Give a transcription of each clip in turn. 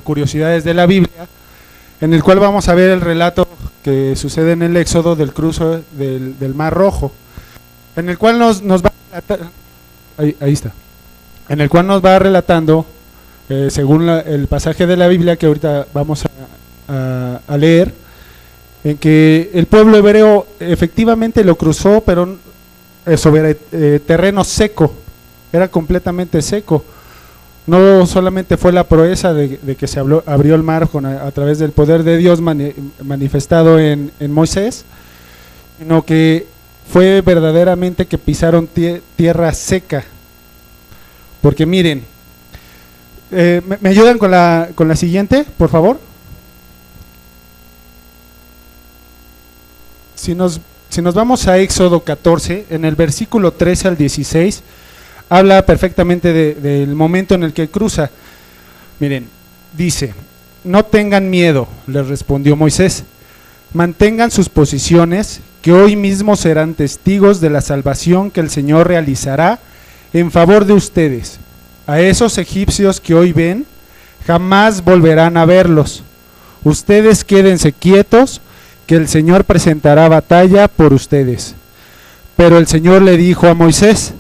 curiosidades de la Biblia, en el cual vamos a ver el relato que sucede en el Éxodo del cruce del Mar Rojo, en el cual nos va a relatar, ahí está, en el cual nos va relatando, según el pasaje de la Biblia que ahorita vamos a leer, en que el pueblo hebreo efectivamente lo cruzó, pero sobre terreno seco, era completamente seco. No solamente fue la proeza de que se abrió el mar a través del poder de Dios manifestado en Moisés, sino que fue verdaderamente que pisaron tierra seca. Porque miren, ¿me ayudan con la siguiente, por favor? Si nos vamos a Éxodo 14, en el versículo 13 al 16, habla perfectamente del momento en el que cruza. Miren, dice: no tengan miedo, les respondió Moisés, mantengan sus posiciones, que hoy mismo serán testigos de la salvación que el Señor realizará en favor de ustedes. A esos egipcios que hoy ven, jamás volverán a verlos. Ustedes quédense quietos, que el Señor presentará batalla por ustedes. Pero el Señor le dijo a Moisés: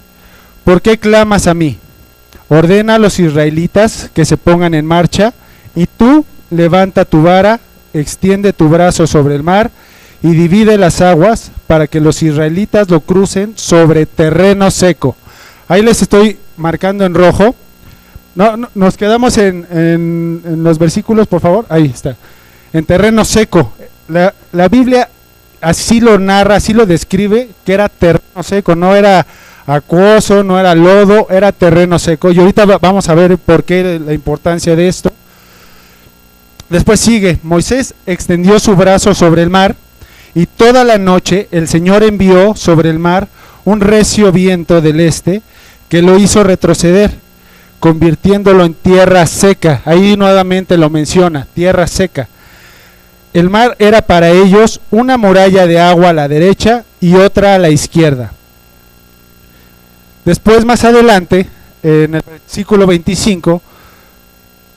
¿por qué clamas a mí? Ordena a los israelitas que se pongan en marcha, y tú levanta tu vara, extiende tu brazo sobre el mar y divide las aguas para que los israelitas lo crucen sobre terreno seco. Ahí les estoy marcando en rojo. No, nos quedamos en los versículos, por favor. Ahí está. En terreno seco. La Biblia así lo narra, así lo describe, que era terreno seco, no era acuoso, no era lodo, era terreno seco. Y ahorita vamos a ver por qué la importancia de esto. Después sigue: Moisés extendió su brazo sobre el mar, y toda la noche el Señor envió sobre el mar un recio viento del este que lo hizo retroceder, convirtiéndolo en tierra seca. Ahí nuevamente lo menciona, tierra seca. El mar era para ellos una muralla de agua a la derecha y otra a la izquierda. Después, más adelante, en el versículo 25,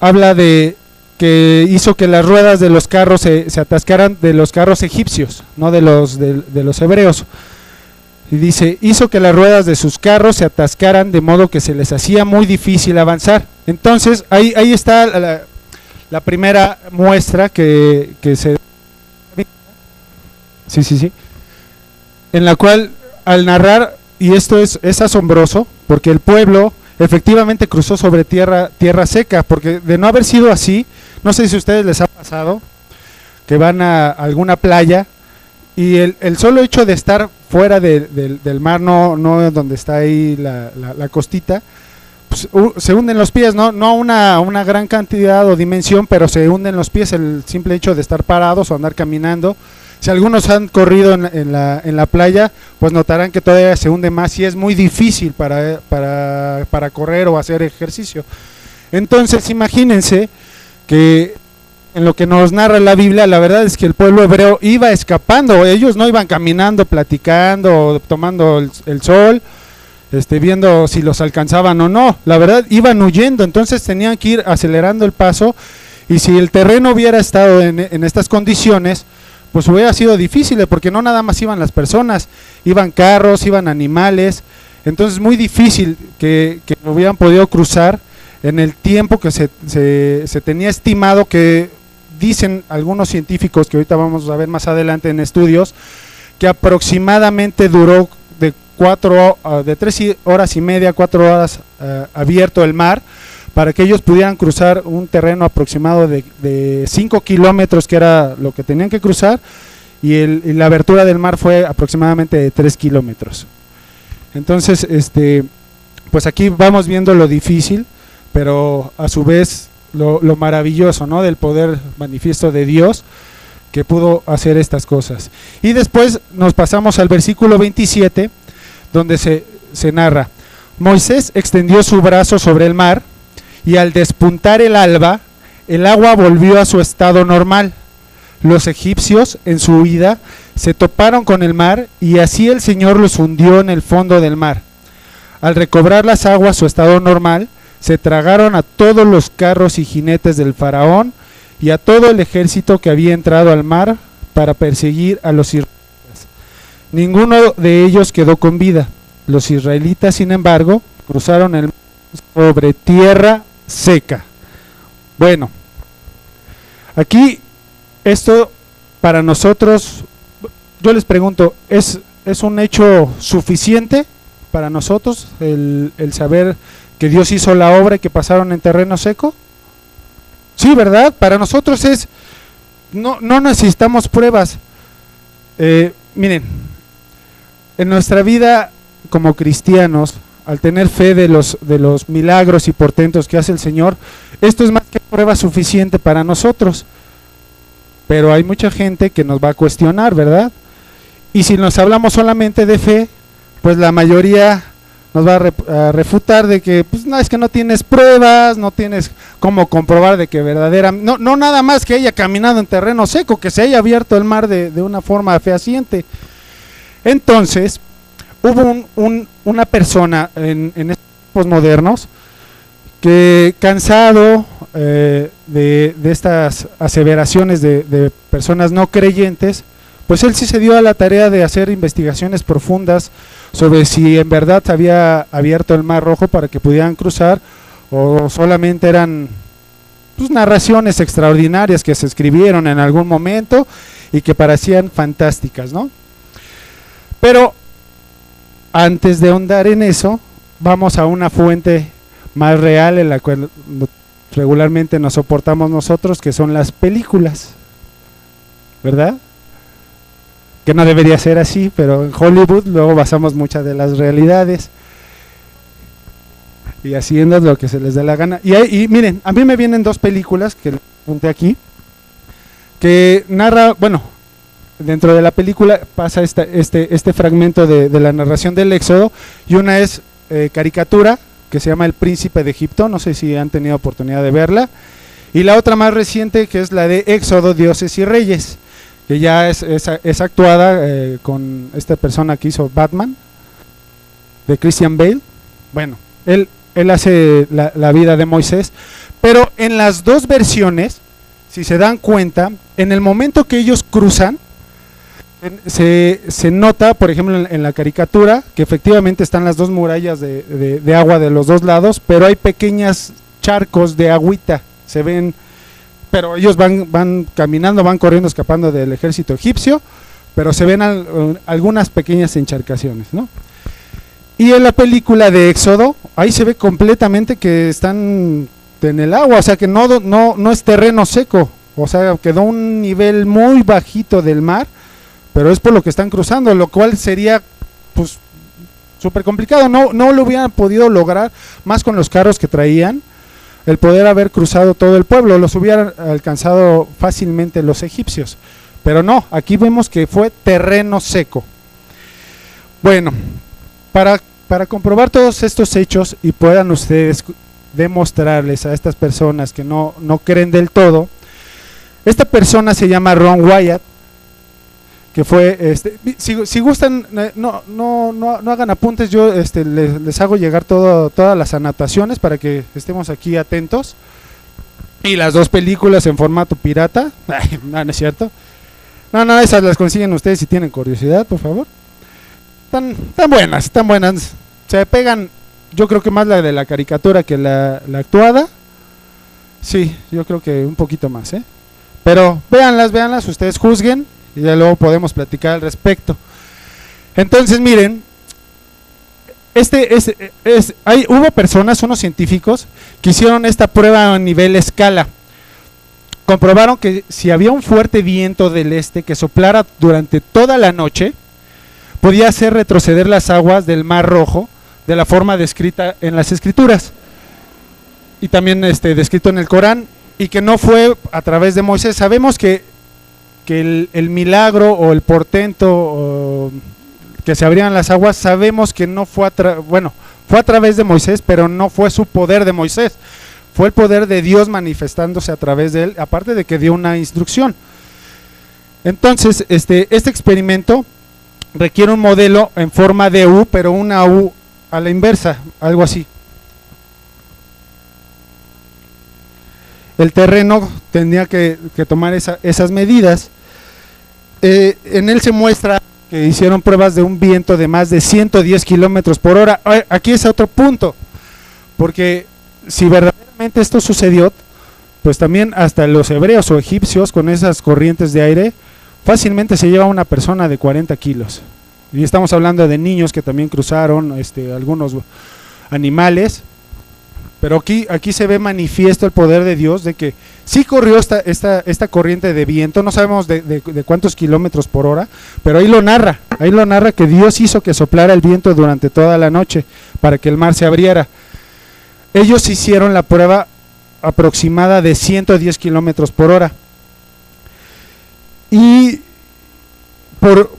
habla de que hizo que las ruedas de los carros se atascaran, de los carros egipcios, no de los hebreos. Y dice: hizo que las ruedas de sus carros se atascaran, de modo que se les hacía muy difícil avanzar. Entonces, ahí está la primera muestra que se... Sí. En la cual, al narrar, y esto es asombroso, porque el pueblo efectivamente cruzó sobre tierra seca, porque de no haber sido así, no sé si a ustedes les ha pasado, que van a alguna playa, y el solo hecho de estar fuera del mar, no donde está ahí la costita, pues, se hunden los pies, no una gran cantidad o dimensión, pero se hunden los pies el simple hecho de estar parados o andar caminando. Si algunos han corrido en la playa, pues notarán que todavía se hunde más y es muy difícil para correr o hacer ejercicio. Entonces imagínense que en lo que nos narra la Biblia, la verdad es que el pueblo hebreo iba escapando. Ellos no iban caminando, platicando, tomando el sol, viendo si los alcanzaban o no. La verdad, iban huyendo, entonces tenían que ir acelerando el paso, y si el terreno hubiera estado en estas condiciones, pues hubiera sido difícil, porque no nada más iban las personas, iban carros, iban animales. Entonces muy difícil que hubieran podido cruzar en el tiempo que se tenía estimado, que dicen algunos científicos, que ahorita vamos a ver más adelante en estudios, que aproximadamente duró de 3 horas y media, 4 horas abierto el mar, para que ellos pudieran cruzar un terreno aproximado de 5 kilómetros, que era lo que tenían que cruzar, y la abertura del mar fue aproximadamente de 3 kilómetros. Entonces, pues aquí vamos viendo lo difícil, pero a su vez lo maravilloso, ¿no?, del poder manifiesto de Dios, que pudo hacer estas cosas. Y después nos pasamos al versículo 27, donde se narra: Moisés extendió su brazo sobre el mar, y al despuntar el alba, el agua volvió a su estado normal. Los egipcios, en su huida, se toparon con el mar, y así el Señor los hundió en el fondo del mar. Al recobrar las aguas su estado normal, se tragaron a todos los carros y jinetes del faraón y a todo el ejército que había entrado al mar para perseguir a los israelitas. Ninguno de ellos quedó con vida. Los israelitas, sin embargo, cruzaron el mar sobre tierra seca. Bueno, aquí esto para nosotros, yo les pregunto, ¿es un hecho suficiente para nosotros el saber que Dios hizo la obra y que pasaron en terreno seco? Sí, ¿verdad? Para nosotros no necesitamos pruebas. Miren, en nuestra vida como cristianos, al tener fe de los milagros y portentos que hace el Señor, esto es más que prueba suficiente para nosotros. Pero hay mucha gente que nos va a cuestionar, ¿verdad? Y si nos hablamos solamente de fe, pues la mayoría nos va a refutar de que, pues no, es que no tienes pruebas, no tienes cómo comprobar de que verdaderamente, no nada más que haya caminado en terreno seco, que se haya abierto el mar de una forma fehaciente. Entonces, hubo una persona en estos tiempos modernos que, cansado de estas aseveraciones de personas no creyentes, pues él sí se dio a la tarea de hacer investigaciones profundas sobre si en verdad se había abierto el Mar Rojo para que pudieran cruzar, o solamente eran pues narraciones extraordinarias que se escribieron en algún momento y que parecían fantásticas, ¿no? Pero antes de ahondar en eso, vamos a una fuente más real en la cual regularmente nos soportamos nosotros, que son las películas, ¿verdad? Que no debería ser así, pero en Hollywood luego basamos muchas de las realidades y haciendo lo que se les dé la gana. Y miren, a mí me vienen dos películas que apunté aquí, que narra, bueno, dentro de la película pasa este fragmento de la narración del Éxodo, y una es caricatura, que se llama El Príncipe de Egipto, no sé si han tenido oportunidad de verla, y la otra más reciente, que es la de Éxodo, Dioses y Reyes, que ya es actuada con esta persona que hizo Batman, de Christian Bale. Bueno, él hace la vida de Moisés, pero en las dos versiones, si se dan cuenta, en el momento que ellos cruzan, se nota, por ejemplo, en la caricatura, que efectivamente están las dos murallas de agua de los dos lados, pero hay pequeños charcos de agüita, se ven, pero ellos van caminando, van corriendo, escapando del ejército egipcio, pero se ven algunas pequeñas encharcaciones, ¿no? Y en la película de Éxodo, ahí se ve completamente que están en el agua, o sea que no es terreno seco, o sea, quedó un nivel muy bajito del mar, pero es por lo que están cruzando, lo cual sería pues súper complicado, no lo hubieran podido lograr más con los carros que traían, el poder haber cruzado todo el pueblo, los hubieran alcanzado fácilmente los egipcios, pero no, aquí vemos que fue terreno seco. Bueno, para comprobar todos estos hechos y puedan ustedes demostrarles a estas personas que no creen del todo, esta persona se llama Ron Wyatt, que fue, si gustan, no hagan apuntes, yo les hago llegar todas las anotaciones para que estemos aquí atentos, y las dos películas en formato pirata. No es cierto, no, esas las consiguen ustedes si tienen curiosidad, por favor. Están buenas, se pegan, yo creo que más la de la caricatura que la actuada, sí, yo creo que un poquito más, pero véanlas, ustedes juzguen, y ya luego podemos platicar al respecto. Entonces miren, hubo personas, unos científicos, que hicieron esta prueba a nivel escala. Comprobaron que si había un fuerte viento del este que soplara durante toda la noche, podía hacer retroceder las aguas del Mar Rojo de la forma descrita en las escrituras, y también descrito en el Corán, y que no fue a través de Moisés. Sabemos que el milagro o el portento que se abrían las aguas, sabemos que no fue fue a través de Moisés, pero no fue su poder de Moisés, fue el poder de Dios manifestándose a través de él, aparte de que dio una instrucción. Entonces este experimento requiere un modelo en forma de U, pero una U a la inversa, algo así. el terreno tenía que tomar esas medidas. En él se muestra que hicieron pruebas de un viento de más de 110 kilómetros por hora. Aquí es otro punto, porque si verdaderamente esto sucedió, pues también hasta los hebreos o egipcios con esas corrientes de aire fácilmente se lleva una persona de 40 kilos. Y estamos hablando de niños que también cruzaron, algunos animales. Pero aquí se ve manifiesto el poder de Dios, de que sí corrió esta corriente de viento, no sabemos de cuántos kilómetros por hora, pero ahí lo narra que Dios hizo que soplara el viento durante toda la noche para que el mar se abriera. Ellos hicieron la prueba aproximada de 110 kilómetros por hora. Y por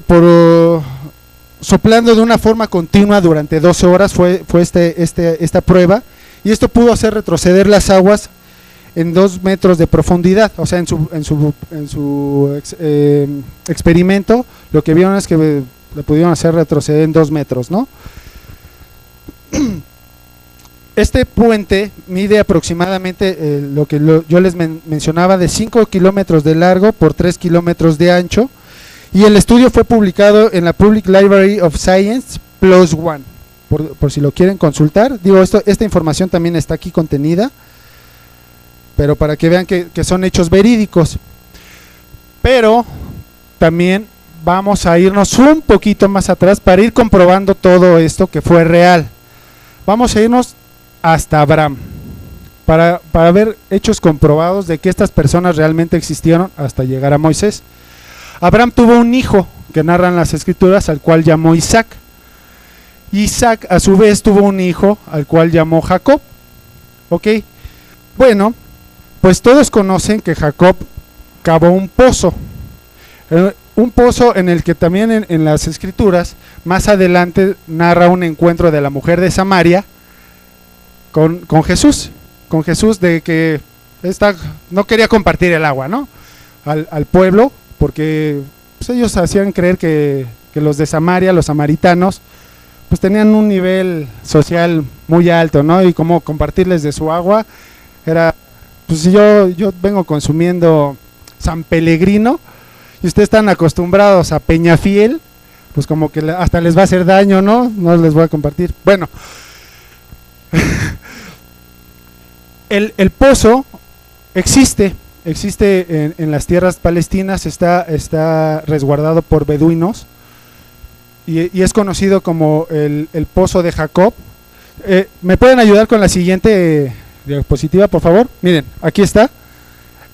soplando de una forma continua durante 12 horas fue esta prueba, y esto pudo hacer retroceder las aguas en 2 metros de profundidad. O sea, en su experimento lo que vieron es que le pudieron hacer retroceder en 2 metros, ¿no? Este puente mide aproximadamente lo que yo les mencionaba, de 5 kilómetros de largo por 3 kilómetros de ancho, y el estudio fue publicado en la Public Library of Science Plus One, por si lo quieren consultar. Digo, esta información también está aquí contenida, pero para que vean que son hechos verídicos. Pero también vamos a irnos un poquito más atrás para ir comprobando todo esto que fue real. Vamos a irnos hasta Abraham, para ver hechos comprobados de que estas personas realmente existieron hasta llegar a Moisés. Abraham tuvo un hijo que narran las escrituras, al cual llamó Isaac. Isaac a su vez tuvo un hijo al cual llamó Jacob. Ok, bueno, pues todos conocen que Jacob cavó un pozo en el que también en las escrituras más adelante narra un encuentro de la mujer de Samaria con Jesús, de que no quería compartir el agua, ¿no? al pueblo, porque pues, ellos hacían creer que los de Samaria, los samaritanos, pues tenían un nivel social muy alto, ¿no? Y como compartirles de su agua era, pues si yo vengo consumiendo San Pellegrino y ustedes están acostumbrados a Peñafiel, pues como que hasta les va a hacer daño, ¿no? No les voy a compartir. Bueno, el pozo existe en las tierras palestinas, está resguardado por beduinos, y es conocido como el pozo de Jacob. ¿Me pueden ayudar con la siguiente diapositiva, por favor? Miren, aquí está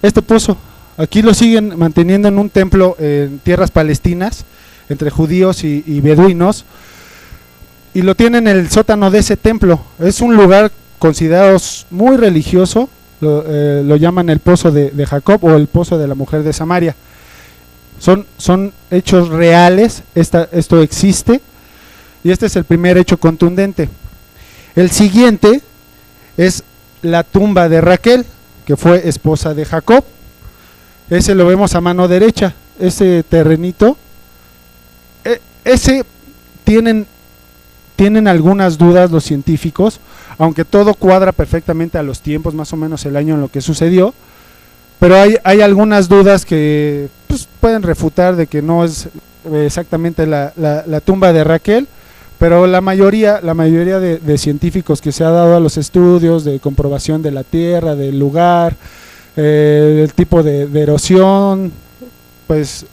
este pozo. Aquí lo siguen manteniendo en un templo en tierras palestinas, entre judíos y beduinos, y lo tienen en el sótano de ese templo. Es un lugar considerado muy religioso, lo llaman el pozo de Jacob o el pozo de la mujer de Samaria. Son hechos reales, esto existe, y este es el primer hecho contundente. El siguiente es la tumba de Raquel, que fue esposa de Jacob. Ese lo vemos a mano derecha, ese terrenito. Ese tienen algunas dudas los científicos, aunque todo cuadra perfectamente a los tiempos, más o menos el año en lo que sucedió, pero hay algunas dudas que pues, pueden refutar de que no es exactamente la tumba de Raquel, pero la mayoría de científicos que se ha dado a los estudios de comprobación de la tierra, del lugar, del tipo de erosión, pues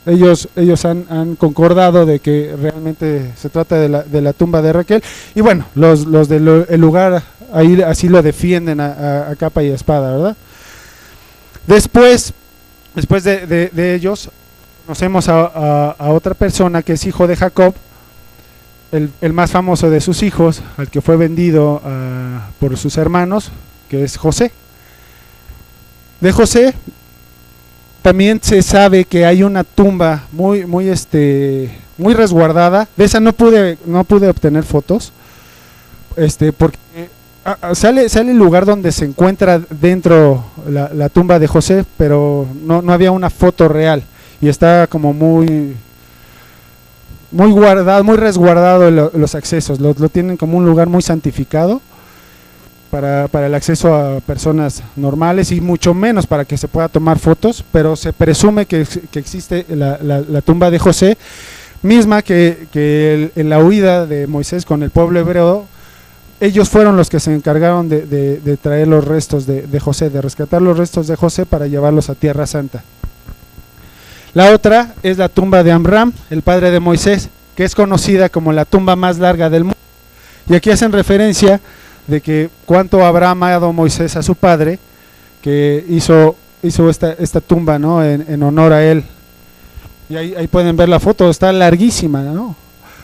ellos han concordado de que realmente se trata de la tumba de Raquel. Y bueno, los del lugar ahí así lo defienden a capa y espada, ¿verdad? Después de ellos conocemos a otra persona que es hijo de Jacob, el más famoso de sus hijos, al que fue vendido por sus hermanos, que es José. De José también se sabe que hay una tumba muy resguardada. De esa no pude obtener fotos, porque sale el lugar donde se encuentra dentro la tumba de José, pero no había una foto real, y está como muy guardado, muy resguardado los accesos, lo tienen como un lugar muy santificado. para el acceso a personas normales y mucho menos para que se pueda tomar fotos, pero se presume que existe la tumba de José, misma que en la huida de Moisés con el pueblo hebreo, ellos fueron los que se encargaron de traer los restos de José, de rescatar los restos de José para llevarlos a Tierra Santa. La otra es la tumba de Amram, el padre de Moisés, que es conocida como la tumba más larga del mundo. Y aquí hacen referencia de que cuánto habrá amado Moisés a su padre, que hizo esta tumba, ¿no?, en honor a él. Y ahí pueden ver la foto, está larguísima, ¿no?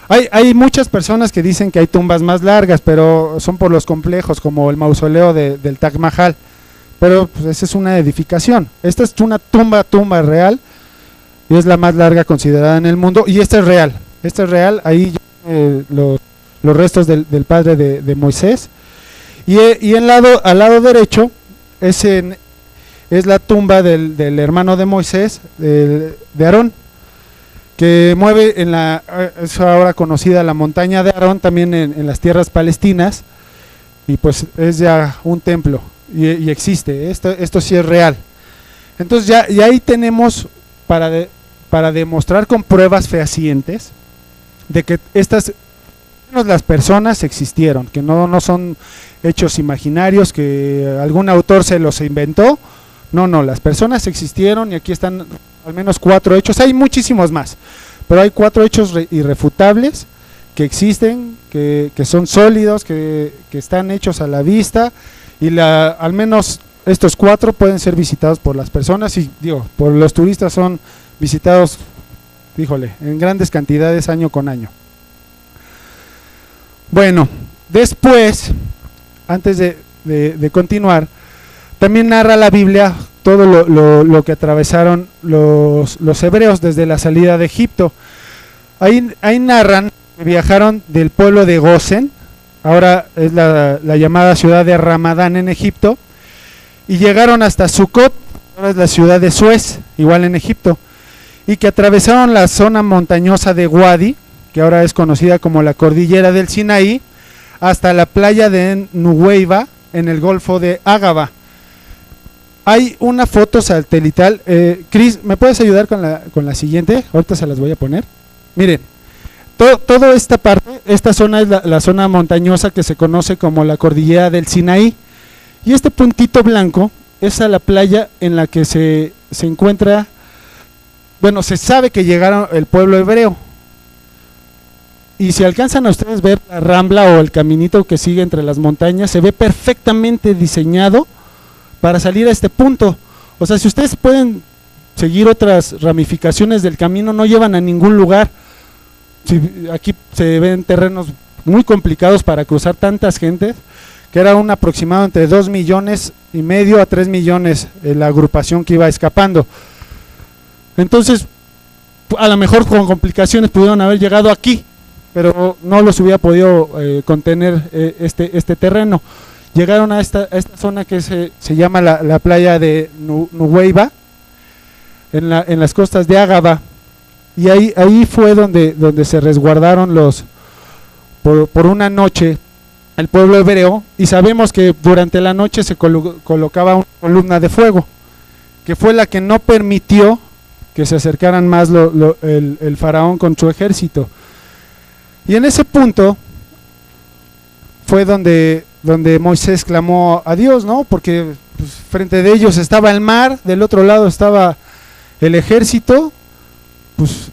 Hay muchas personas que dicen que hay tumbas más largas, pero son por los complejos, como el mausoleo del Taj Mahal. Pero pues, esa es una edificación. Esta es una tumba real, y es la más larga considerada en el mundo, y esta es real. Esta es real, ahí los restos del padre de Moisés. Y al lado derecho es la tumba del hermano de Moisés, de Aarón, que mueve es ahora conocida la montaña de Aarón, también en las tierras palestinas, y pues es ya un templo, y existe, esto sí es real. Entonces y ahí tenemos para demostrar con pruebas fehacientes de que las personas existieron, que no son hechos imaginarios, que algún autor se los inventó. No, las personas existieron, y aquí están al menos 4 hechos, hay muchísimos más, pero hay 4 hechos irrefutables que existen, que son sólidos, que están hechos a la vista, y al menos estos 4 pueden ser visitados por las personas, y por los turistas son visitados, en grandes cantidades año con año. Bueno, después, antes de continuar, también narra la Biblia todo lo que atravesaron los hebreos desde la salida de Egipto. Ahí narran que viajaron del pueblo de Gosén, ahora es la llamada ciudad de Ramadán en Egipto, y llegaron hasta Sucot, ahora es la ciudad de Suez, igual en Egipto, y que atravesaron la zona montañosa de Wadi, que ahora es conocida como la cordillera del Sinaí, hasta la playa de Nuweiba, en el golfo de Ágaba. Hay una foto satelital. Cris, ¿me puedes ayudar con la siguiente? Ahorita se las voy a poner. Miren, toda esta parte, esta zona es la zona montañosa que se conoce como la cordillera del Sinaí, y este puntito blanco es a la playa en la que se encuentra, bueno, se sabe que llegaron el pueblo hebreo. Y si alcanzan a ustedes ver la rambla o el caminito que sigue entre las montañas, se ve perfectamente diseñado para salir a este punto. O sea, si ustedes pueden seguir otras ramificaciones del camino, no llevan a ningún lugar. Aquí se ven terrenos muy complicados para cruzar tantas gentes, que era un aproximado entre 2,5 millones a 3 millones la agrupación que iba escapando. Entonces, a lo mejor con complicaciones pudieron haber llegado aquí, pero no los hubiera podido contener este terreno. Llegaron a esta zona que se llama la playa de Nuweiba, en las costas de Ágaba, y ahí fue donde se resguardaron por una noche el pueblo hebreo, y sabemos que durante la noche se colocaba una columna de fuego, que fue la que no permitió que se acercaran más el faraón con su ejército. Y en ese punto fue donde Moisés clamó a Dios, ¿no? Porque pues, frente de ellos estaba el mar, del otro lado estaba el ejército, pues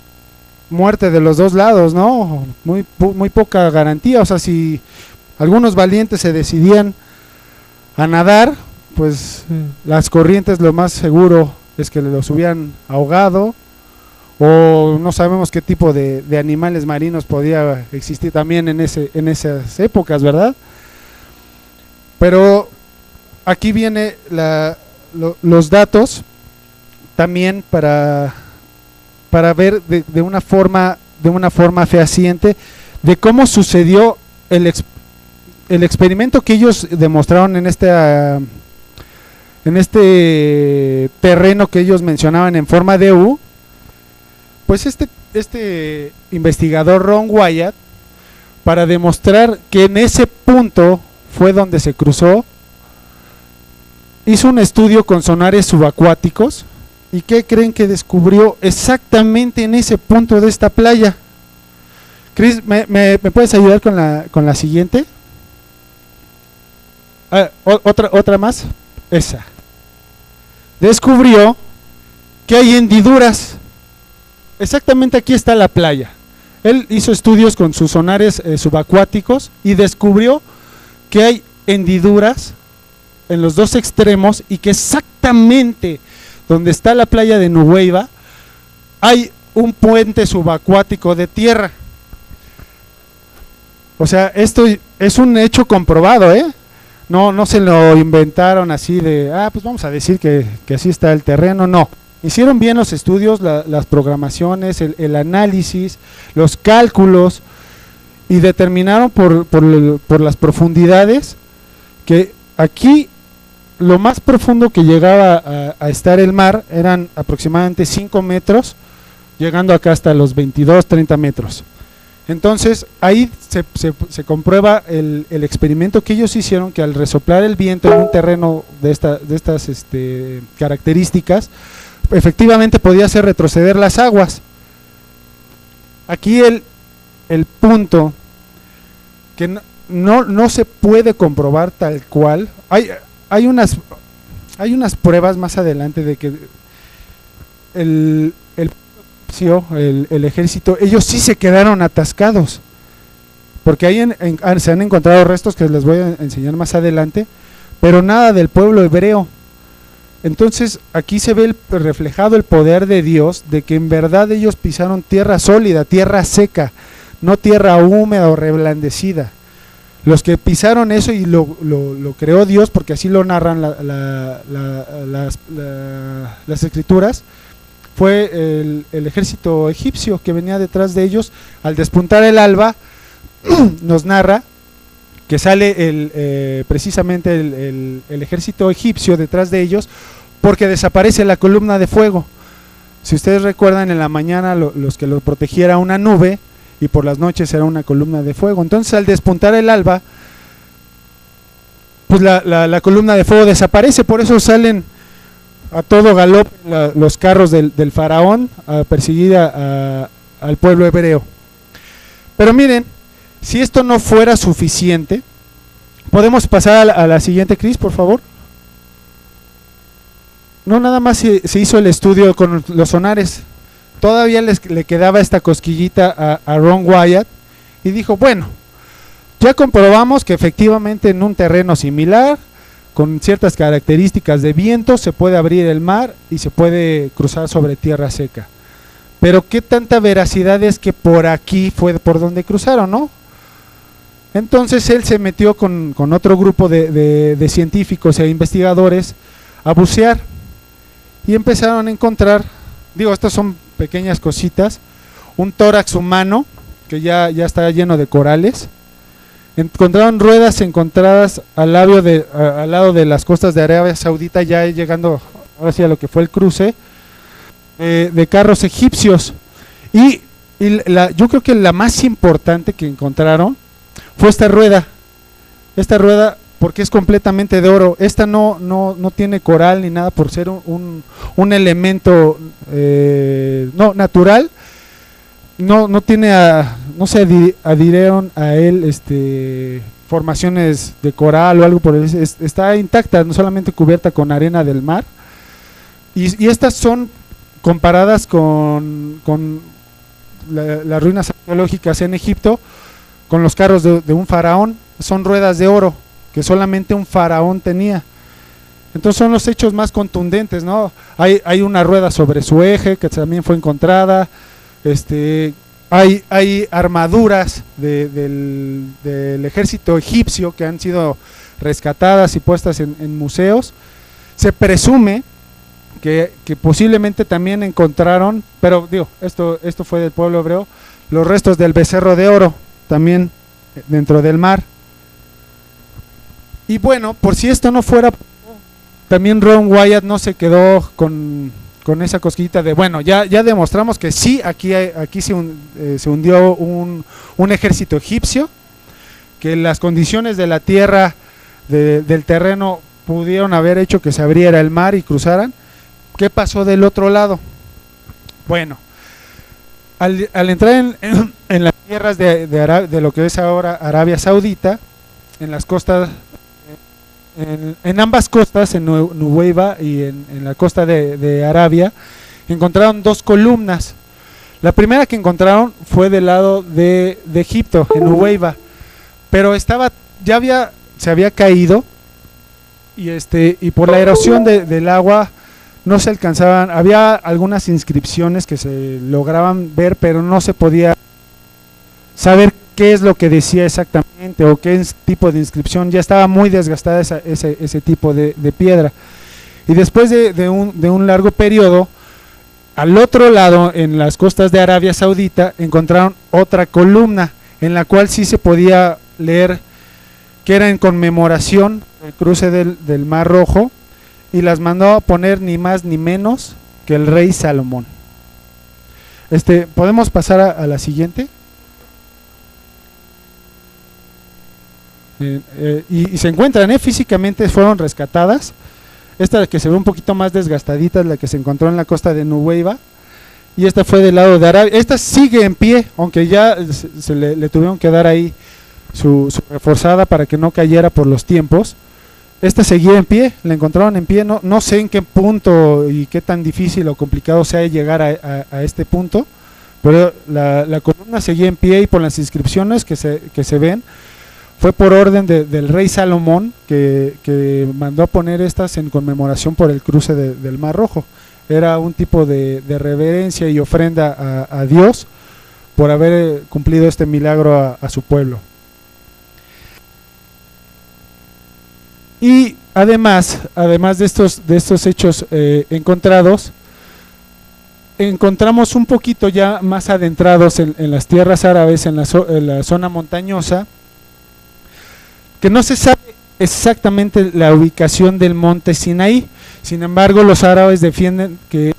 muerte de los dos lados, ¿no? Muy poca garantía. O sea, si algunos valientes se decidían a nadar, pues las corrientes lo más seguro es que los hubieran ahogado, o no sabemos qué tipo de animales marinos podía existir también en esas épocas, ¿verdad? Pero aquí viene los datos también para ver de una forma fehaciente de cómo sucedió el experimento que ellos demostraron en este terreno que ellos mencionaban en forma de U. Pues este investigador Ron Wyatt, para demostrar que en ese punto fue donde se cruzó. Hizo un estudio con sonares subacuáticos. ¿Y qué creen que descubrió exactamente en ese punto de esta playa? Chris, ¿me puedes ayudar con la siguiente? Otra más. Esa. Descubrió que hay hendiduras. Exactamente aquí está la playa. Él hizo estudios con sus sonares subacuáticos y descubrió que hay hendiduras en los dos extremos y que exactamente donde está la playa de Nuweiba hay un puente subacuático de tierra. O sea, esto es un hecho comprobado, ¿eh? No se lo inventaron así de, pues vamos a decir que así está el terreno, no. Hicieron bien los estudios, las programaciones, el análisis, los cálculos, y determinaron por las profundidades que aquí lo más profundo que llegaba a estar el mar eran aproximadamente 5 metros, llegando acá hasta los 22, 30 metros. Entonces ahí se comprueba el experimento que ellos hicieron, que al resoplar el viento en un terreno de estas características, efectivamente podía hacer retroceder las aguas. Aquí el punto que no se puede comprobar tal cual, hay unas pruebas más adelante de que el ejército, ellos sí se quedaron atascados, porque ahí se han encontrado restos que les voy a enseñar más adelante, pero nada del pueblo hebreo. Entonces aquí se ve reflejado el poder de Dios, de que en verdad ellos pisaron tierra sólida, tierra seca, no tierra húmeda o reblandecida. Los que pisaron eso, y lo creó Dios, porque así lo narran las escrituras, fue el ejército egipcio que venía detrás de ellos. Al despuntar el alba, nos narra que sale precisamente el ejército egipcio detrás de ellos, porque desaparece la columna de fuego. Si ustedes recuerdan, en la mañana los que lo protegía era una nube, y por las noches era una columna de fuego. Entonces al despuntar el alba, pues la columna de fuego desaparece. Por eso salen a todo galope los carros del faraón a perseguir al pueblo hebreo. Pero miren, si esto no fuera suficiente, podemos pasar a la siguiente, Cris, por favor. No nada más se hizo el estudio con los sonares, todavía le quedaba esta cosquillita a Ron Wyatt, y dijo, bueno, ya comprobamos que efectivamente en un terreno similar, con ciertas características de viento, se puede abrir el mar y se puede cruzar sobre tierra seca. Pero qué tanta veracidad es que por aquí fue por donde cruzaron, ¿no? Entonces él se metió con otro grupo de científicos e investigadores a bucear, y empezaron a encontrar, estas son pequeñas cositas, un tórax humano que ya está lleno de corales. Encontraron ruedas encontradas al lado de las costas de Arabia Saudita, ya llegando ahora sí a lo que fue el cruce de carros egipcios. Y yo creo que la más importante que encontraron fue esta rueda, porque es completamente de oro. Esta no tiene coral ni nada, por ser un elemento natural. No tiene, no se adhirieron a él formaciones de coral o algo por eso. Está intacta, no solamente cubierta con arena del mar. Y estas son comparadas con las ruinas arqueológicas en Egipto, con los carros de un faraón. Son ruedas de oro que solamente un faraón tenía. Entonces son los hechos más contundentes, ¿no? Hay una rueda sobre su eje que también fue encontrada. Hay armaduras del ejército egipcio que han sido rescatadas y puestas en museos. Se presume que posiblemente también encontraron, pero esto fue del pueblo hebreo, los restos del becerro de oro también dentro del mar. Y bueno, por si esto no fuera, también Ron Wyatt no se quedó con esa cosquillita de, bueno, ya demostramos que sí, aquí se hundió un ejército egipcio, que las condiciones de la tierra del terreno pudieron haber hecho que se abriera el mar y cruzaran. ¿Qué pasó del otro lado? Bueno, al entrar en las tierras de lo que es ahora Arabia Saudita, en las costas, en ambas costas, en Nuweiba y en la costa de Arabia, encontraron dos columnas. La primera que encontraron fue del lado de Egipto, en Nuweiba, pero se había caído y por la erosión del agua no se alcanzaban, había algunas inscripciones que se lograban ver, pero no se podía saber qué es lo que decía exactamente o qué tipo de inscripción. Ya estaba muy desgastada ese tipo de piedra. Y después de un largo periodo, al otro lado, en las costas de Arabia Saudita, encontraron otra columna en la cual sí se podía leer que era en conmemoración del cruce del Mar Rojo, y las mandó a poner ni más ni menos que el rey Salomón. ¿Podemos pasar a la siguiente? Y se encuentran, físicamente fueron rescatadas. Esta que se ve un poquito más desgastadita es la que se encontró en la costa de Nuweiba, y esta fue del lado de Arabia. Esta sigue en pie, aunque ya se le tuvieron que dar ahí su reforzada para que no cayera por los tiempos. Esta seguía en pie, la encontraron en pie. No sé en qué punto y qué tan difícil o complicado sea llegar a este punto, pero la columna seguía en pie, y por las inscripciones que se ven, fue por orden del rey Salomón que mandó a poner estas en conmemoración por el cruce del Mar Rojo. Era un tipo de reverencia y ofrenda a Dios por haber cumplido este milagro a su pueblo. Y además de estos hechos encontrados, encontramos un poquito ya más adentrados en las tierras árabes, en la zona montañosa, que no se sabe exactamente la ubicación del monte Sinaí. Sin embargo, los árabes defienden que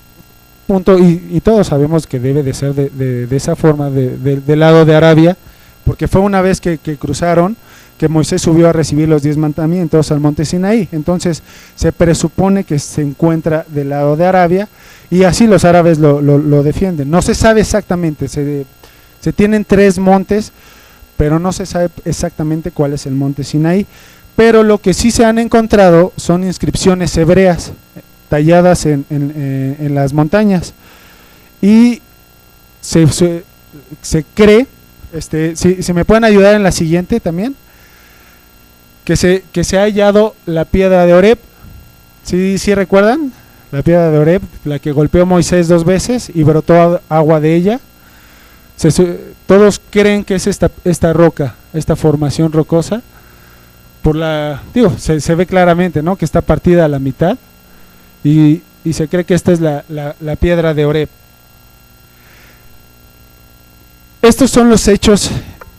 punto, y todos sabemos que debe de ser de esa forma, del lado de Arabia, porque fue una vez que cruzaron, que Moisés subió a recibir los 10 mandamientos al monte Sinaí. Entonces se presupone que se encuentra del lado de Arabia, y así los árabes lo defienden. No se sabe exactamente, se tienen 3 montes, pero no se sabe exactamente cuál es el monte Sinaí. Pero lo que sí se han encontrado son inscripciones hebreas talladas en las montañas, y se cree, si me pueden ayudar en la siguiente también, que se ha hallado la piedra de Oreb. ¿Sí recuerdan? La piedra de Oreb, la que golpeó Moisés 2 veces y brotó agua de ella. Todos creen que es esta roca, esta formación rocosa, se ve claramente, ¿no?, que está partida a la mitad, y se cree que esta es la piedra de Oreb. Estos son los hechos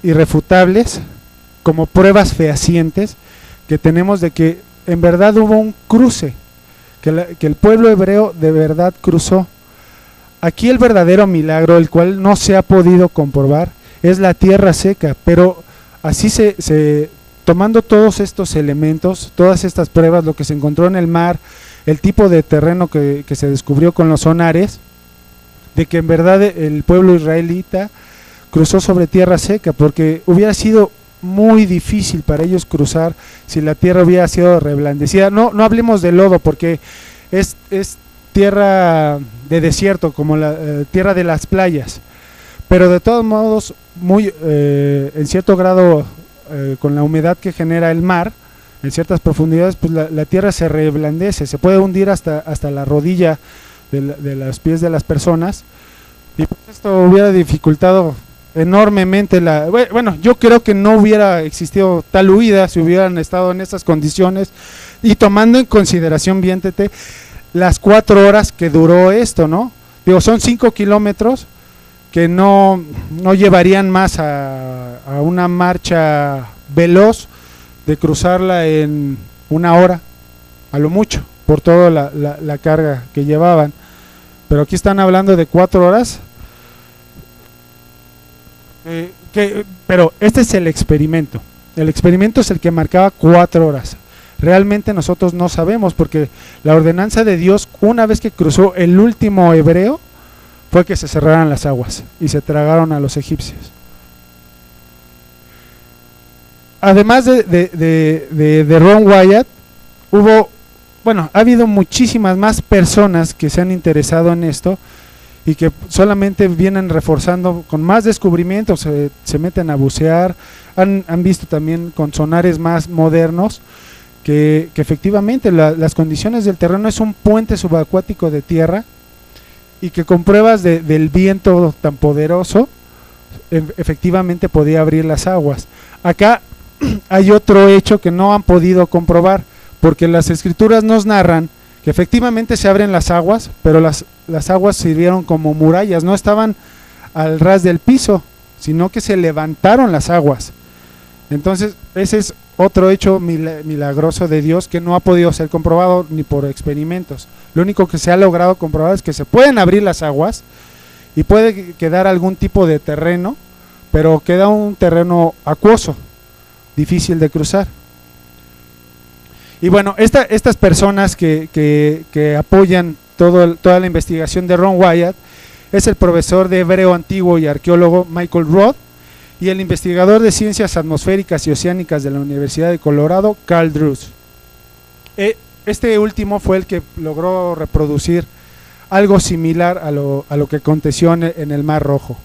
irrefutables, como pruebas fehacientes que tenemos de que en verdad hubo un cruce, que el pueblo hebreo de verdad cruzó. Aquí el verdadero milagro, el cual no se ha podido comprobar, es la tierra seca, pero así tomando todos estos elementos, todas estas pruebas, lo que se encontró en el mar, el tipo de terreno que se descubrió con los sonares, de que en verdad el pueblo israelita cruzó sobre tierra seca, porque hubiera sido muy difícil para ellos cruzar si la tierra hubiera sido reblandecida. No hablemos de lodo, porque es tierra de desierto, como la tierra de las playas, pero de todos modos en cierto grado, con la humedad que genera el mar en ciertas profundidades, pues la tierra se reblandece, se puede hundir hasta la rodilla de los pies de las personas, y pues esto hubiera dificultado enormemente bueno, yo creo que no hubiera existido tal huida si hubieran estado en estas condiciones, y tomando en consideración bien, Tete, las 4 horas que duró esto, ¿no? Son 5 kilómetros que no llevarían más a una marcha veloz de cruzarla en 1 hora, a lo mucho, por toda la carga que llevaban. Pero aquí están hablando de 4 horas. Pero este es el experimento. El experimento es el que marcaba 4 horas. realmente nosotros no sabemos, porque la ordenanza de Dios, una vez que cruzó el último hebreo, fue que se cerraran las aguas y se tragaron a los egipcios. Además de Ron Wyatt, ha habido muchísimas más personas que se han interesado en esto y que solamente vienen reforzando con más descubrimientos, se meten a bucear, han visto también con sonares más modernos que efectivamente las condiciones del terreno es un puente subacuático de tierra, y que con pruebas del viento tan poderoso efectivamente podía abrir las aguas. Acá hay otro hecho que no han podido comprobar, porque las escrituras nos narran que efectivamente se abren las aguas, pero las aguas sirvieron como murallas, no estaban al ras del piso, sino que se levantaron las aguas. Entonces ese es otro hecho milagroso de Dios que no ha podido ser comprobado ni por experimentos. Lo único que se ha logrado comprobar es que se pueden abrir las aguas y puede quedar algún tipo de terreno, pero queda un terreno acuoso, difícil de cruzar. Y bueno, estas personas que apoyan toda la investigación de Ron Wyatt es el profesor de hebreo antiguo y arqueólogo Michael Roth, y el investigador de ciencias atmosféricas y oceánicas de la Universidad de Colorado, Carl Drews. Este último fue el que logró reproducir algo similar a lo que aconteció en el Mar Rojo.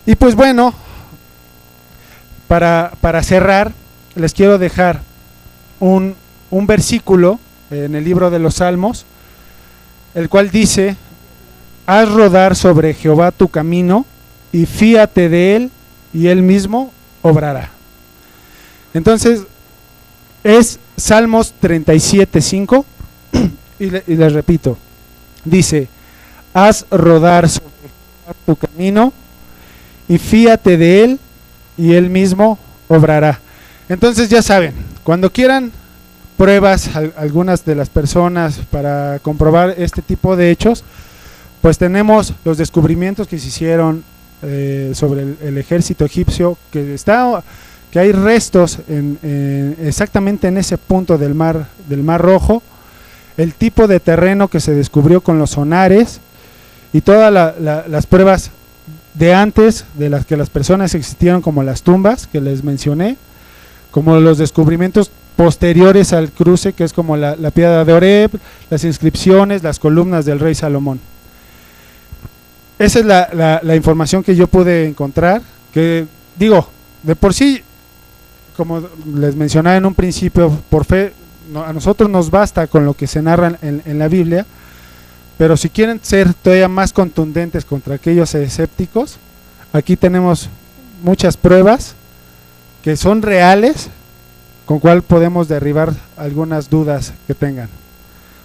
Y pues bueno, para cerrar, les quiero dejar un versículo en el libro de los Salmos, el cual dice: haz rodar sobre Jehová tu camino y fíate de él, y él mismo obrará. Entonces es Salmos 37:5 y les repito, dice: haz rodar sobre tu camino y fíate de él, y él mismo obrará. Entonces ya saben, cuando quieran pruebas, algunas de las personas, para comprobar este tipo de hechos, pues tenemos los descubrimientos que se hicieron sobre el ejército egipcio, que hay restos exactamente en ese punto del mar Rojo, el tipo de terreno que se descubrió con los sonares y todas las pruebas de antes, de las que las personas existieron, como las tumbas que les mencioné, como los descubrimientos posteriores al cruce, que es como la piedra de Oreb, las inscripciones, las columnas del rey Salomón. Esa es la información que yo pude encontrar, que digo, de por sí, como les mencionaba en un principio, por fe, a nosotros nos basta con lo que se narra en la Biblia, pero si quieren ser todavía más contundentes contra aquellos escépticos, aquí tenemos muchas pruebas que son reales, con cual podemos derribar algunas dudas que tengan.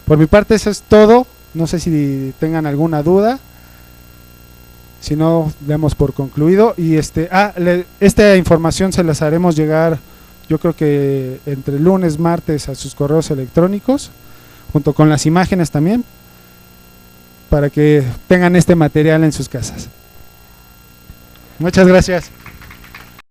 Por mi parte eso es todo, no sé si tengan alguna duda. Si no, demos por concluido. Y esta información se las haremos llegar, yo creo que entre lunes, martes, a sus correos electrónicos, junto con las imágenes también, para que tengan este material en sus casas. Muchas gracias.